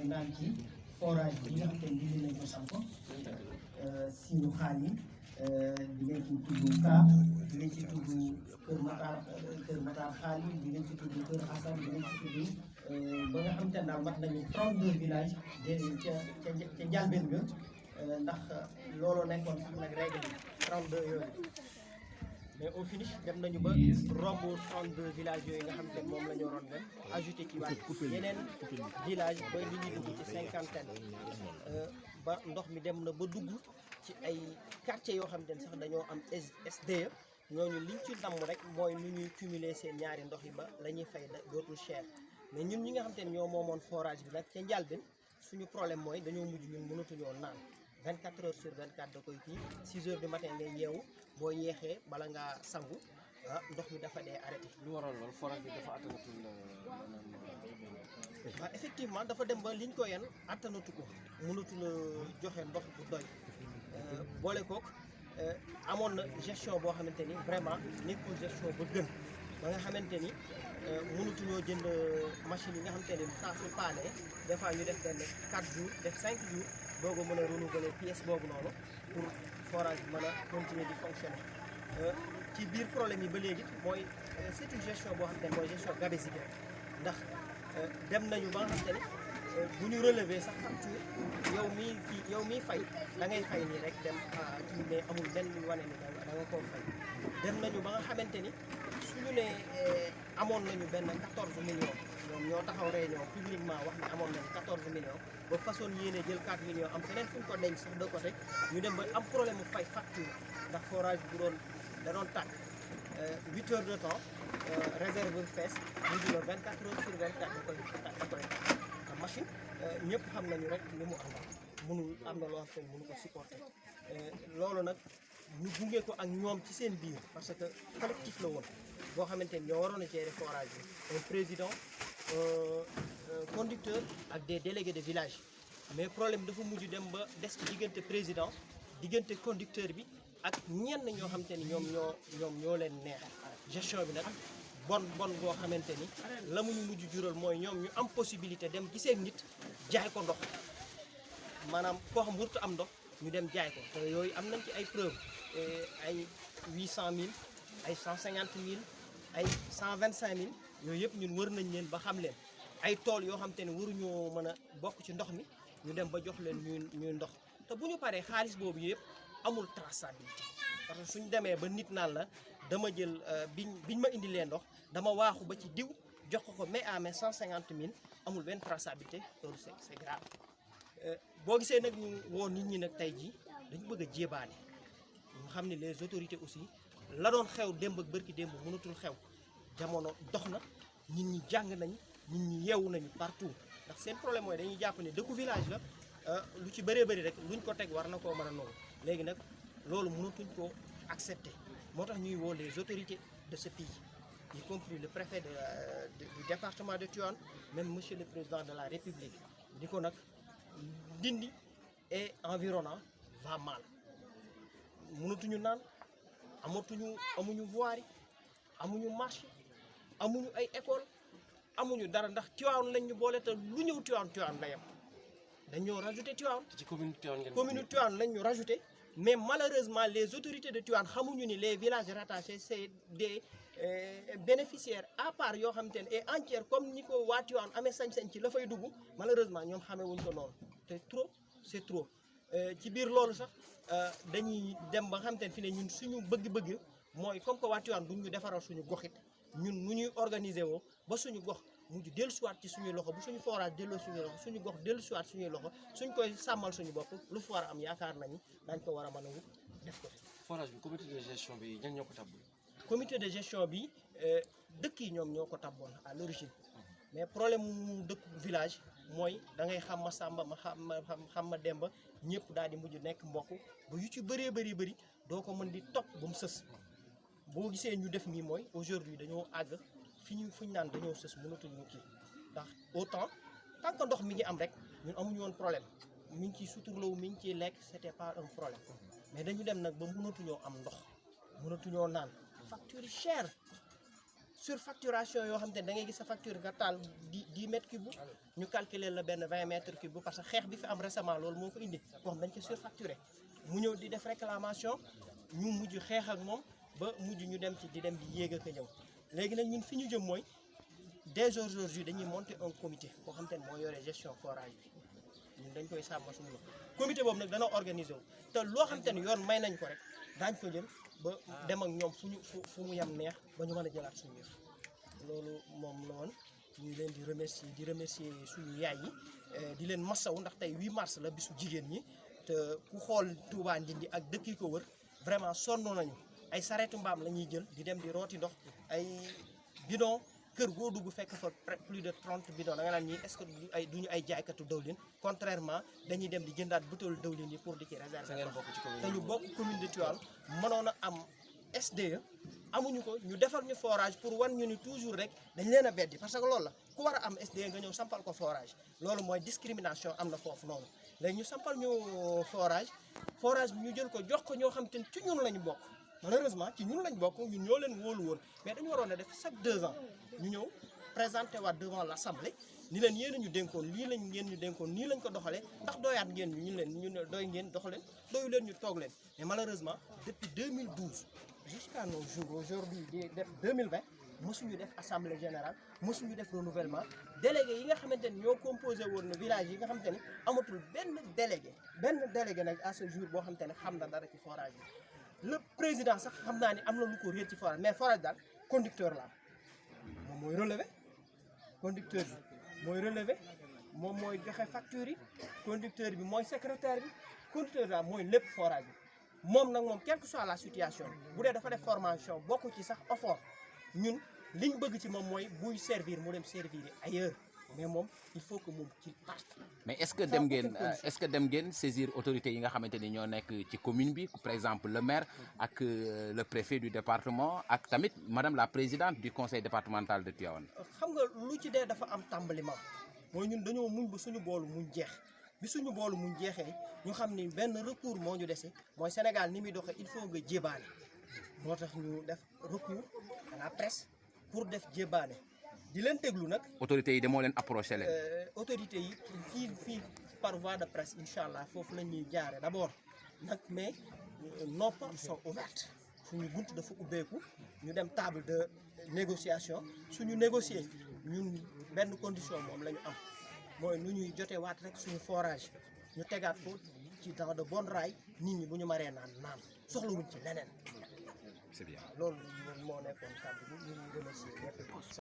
naan ci forage bi nga xam te ne dindi nañ ko samp siiru xaal yi di ngeen ci tudd Ka di ngeen ci tudd Kër Matar xaal yi di ngeen ci tudd Kër Assane di ngeen ci tudd ba nga xam te ne daal mat nañu 32 villages ca njàlbeen ga ndax looloo nekkoon sax nag règle bi 32 yooyu mais au finish dem nañu ba romb 32 villages yooyu nga xam te moom la ñu waroon dem ajouté ci waat yeneen village ba li ñuy dugg ci 50aine ba ndox mi dem na ba dugg ci ay quartiers yoo xam te ne sax dañoo am SDE ñooñu liñ ci damm rek mooy nu ñuy cumuler seen ñaari ndox yi ba la ñuy fay dootul cher mais ñun ñi nga xam te ne ñoo moomoon forage bi nag ca njàlbeen suñu problème mooy dañoo mujj ñun mënatuñoo naan 24 heures sur 24 da koy kii 6 heures du matin ngay yeewu boo yeexee bala ngaa sangu ndox mi dafa dee arrêté. lu waral lool forage bi dafa attanatul waaw effectivement dafa dem ba liñ ko yen attanatu ko mënatul a joxe ndox bu doy boole kook amoon na gestion boo xamante ni vraiment nekkul gestion ba gën ba nga xamante ni mënatuñoo jënd machine yi nga xamante ni saa su paanee des fois ñu def benn 4 jours def 5 jours doog a mën a renouveler pièce boobu noonu pour forage bi mën a continuer di fonctionner ci biir problème yi ba léegi mooy c'est une gestion boo xamante ni mooy gestion gabésique ndax dem nañu ba nga xamante ni bu ñu relever sax facture yow miy fay da ngay fay nii rek dem kii mais amul benn luy wane ni da nga koo fay dem nañu ba nga xamante ni suñu ne amoon nañu benn 14 millions ñoom ñoo taxaw réunion publiquement wax ne amoon nañu 14 millions ba façon yéene jël 4 millions am feneen fu ñu ko denc sax de côté ñu dem ba am problème mu fay facture ndax forage bu doon da doon tàkk 8 heures de temps réserve fees ñu jëloon 24 heures sur 24 da koy machine ñëpp xam nañu rek li mu àndal mënul am na loo xam ne mënu ko supporter loolu nag ñu gunge ko ak ñoom ci seen biir parce que collectif la woon boo xamante ni ñoo waroon a gérer forage bi un président conducteur ak des délégués de village mais problème dafa mujj dem ba des ci diggante président diggante conducteur bi ak ñenn ñoo xamante ni ñoom ñoo leen neex gestion bi nag bon boo xamante ni la mu ñu mujj jural mooy ñoom ñu am possibilité dem gisee nit jaay ko ndox maanaam koo xam warut am ndox ñu dem jaay ko te yooyu am nañ ci ay preuve ay 800000 ay 150000 ay 125000 yooyu yëpp ñun wër nañ leen ba xam leen ay tool yoo xam te ne waruñoo mën a bokk ci ndox mi ñu dem ba jox leen ñuy ndox te bu ñu paree xaalis boobu yëpp amul traçabilité parce que suñu demee ba nit naan la dama jël biñ ma indi leen ndox dama waaxu ba ci diw jox ko mais à mais 150000 amul benn traçabilité loolu c'est grave boo gisee nag ñu woo nit ñi nag tey jii dañu bëgg a jébaane ñu xam ne les autorités aussi la doon xew démb ak bërki démb mënatul xew jamono dox na nit ñi jàng nañ nit ñi yeewu nañu partout ndax seen problème mooy dañuy jàpp ne dëkku village la lu ci bëree bëri rek luñ ko teg war na koo mën a nangu léegi nag loolu mënatuñ koo accepter moo tax ñuy woo les autorités de ce pays y compris le préfet du département de Tivaouane même monsieur le président de la République di ko nag Ndindy et environnant va mal mënatuñu naan amuñu voirie amuñu marché amuñu ay école amuñu dara ndax Tivaouane lañ ñu boole te lu ñëw Tivaouane la yem dañoo rajouté Tivaouane. ci commune Tivaouane lañ ñu rajouté mais malheureusement les autorités de Tivaouane xamuñu ni les villages rattachés c'est des bénéficiaires à part yoo xamante ne et entière comme ni ko waa Tivaouane amee sañ-sañ ci la fay dugg malheureusement ñoom xamee wuñ ko noonu te trop c'est trop ci biir loolu sax dañuy dem ba nga xamante ne fi ne ñun suñu bëgg-bëgg mooy comme que waa Tivaouane duñ ñu defaral suñu gox it ñun nu ñuy organiser woo ba suñu gox mujj dellusiwaat ci suñuy loxo bu suñu forage delloo suñuy loxo suñu gox dellusiwaat suñuy loxo suñ koy sàmmal suñu bopp lu fi war a am yaakaar nañu dañ ko war a mën a wut def ko. forage bi comité de gestion bi ñan ñoo ko tabb. comité de gestion bi dëkk yi ñoom ñoo ko tabboon à l'origine mais problème mu dëkk village mooy da ngay xam ma Samba ma xam ma Demba ñëpp daal di mujj nekk mbokk ba yu ci bëree bëri doo ko mën di topp ba mu sës boo gisee ñu def nii mooy aujourd'hui dañoo àgg fuñ naan dañoo sës mënatuñu kii ndax autant tant que ndox mi ngi am rek ñun amuñu woon problème mi ngi ciy suturlawu mi ngi ciy lekk c'était pas un problème mais dañu dem nag ba mënatuñoo am ndox mënatuñoo naan facture yi cher surfacturation yoo xam te ne da ngay gis sa facture nga taal 10 mètres cubes ñu calculer la benn 20 mètres cubes parce que xeex bi fi am récemment loolu moo ko indi boo xam dañ ko surfacturé mu ñëw di def réclamation ñu mujj xeex ak moom ba mujj ñu dem ci di yéeg ak a ñëw léegi nag ñun fi ñu jëm mooy dès aujourd'hui dañuy monter un comité boo xam te ne moo yore gestion forage bi ñun dañ koy sàmm suñu loxo comité boobu nag dana organiser wu te loo xam te ne yoon may nañ ko rek daañ ko jël ba dem ak ñoom fu mu yem neex ba ñu mën a jëlaat suñu yëf loolu moom la woon ñu leen di remercier suñu yaay yi di leen massawu ndax tey 8 mars la bisu jigéen ñi te ku xool Touba Ndindi ak dëkk yi ko wër vraiment sonn nañu ay sareetu mbaam la ñuy jël di dem di rooti ndox ay bidon kër goo dugg fekk fa plus de 30 bidon da nga naan ñii est-ce que duñu ay jaaykatu dawlin contrairement dañuy dem di jëndaat butéelu dawlin yi pour di ci réserver te ñu bokk commune de Tivaouane mënoon a am SDE amuñu ko ñu defar ñu forage pour wan ñu ni toujours rek dañ leen a beddi parce que loolu la ku war a am SDE nga ñëw sampal ko forage loolu mooy discrimination am na foofu noonu léegi ñu sampal ñu forage bi ñu jël ko jox ko ñoo xam te ci ñun lañu bokk malheureusement ci ñun lañ bokk ñun ñoo leen wóolu woon mais dañu waroon a def chaque 2 ans ñu ñëw présenté waat devant l'assemblée ni leen yéen a ñu dénkoon lii lañ ngeen ñu dénkoon nii lañ ko doxalee ndax doyaat ngeen ñu ne doy ngeen doxaleen doyu leen ñu toog leen mais malheureusement depuis 2012 jusqu'à nos jours aujourd'hui di def 2020 mësuñu def assemblée générale mësuñu def renouvellement délégué yi nga xamante ni ñoo composé woon na village yi nga xamante ni amatul benn délégué nag à ce jour boo xamante ne xam na dara ci forage yi le président sax xam naa ni am na lu ko réer ci forage mais forage daal conducteur la moom mooy relevé conducteur bi mooy relevé moom mooy joxe facture yi conducteur bi mooy secrétaire bi conducteur daal mooy lépp forage bi moom nag moom quelle que soit la situation bu dee dafa def formation bokk ci sax effort ñun liñ bëgg ci moom mooy buy servir mu dem servir ailleurs mais moom il faut que moom ci parte. mais est-ce que dem ngeen saisir autorités yi nga xamante ni ñoo nekk ci commune bi par exemple le maire ak le préfet du département ak tamit madame la présidente du conseil départemental de Tivaouane. xam nga lu ci dee dafa am tàmbaliment mooy ñun dañoo muñ ba suñu boolu muñ jeex bi suñu boolu muñ jeexee ñu xam ni benn recours moo ñu dese mooy Sénégal ni muy doxee il faut nga jébaane moo tax ñu def recours à la presse pour def jébaane. di leen déglu nag. autorités yi de moo leen approché leen. autorités yi fii par voie de presse incha allah foofu la ñuy jaare d'abord nag mais nos portes sont ouvertes suñu bunt dafa ubbeeku ñu dem table de négociation suñu négocier ñun benn condition moom la ñu am mooy nu ñuy jotee waat rek suñu forage ñu tegaat ko ci dans de bonnes rails nit ñi bu ñu maree naan soxlawuñ ci leneen. c'est bien loolu moo nekkoon kàddu gi ñu ngi remercier ñëpp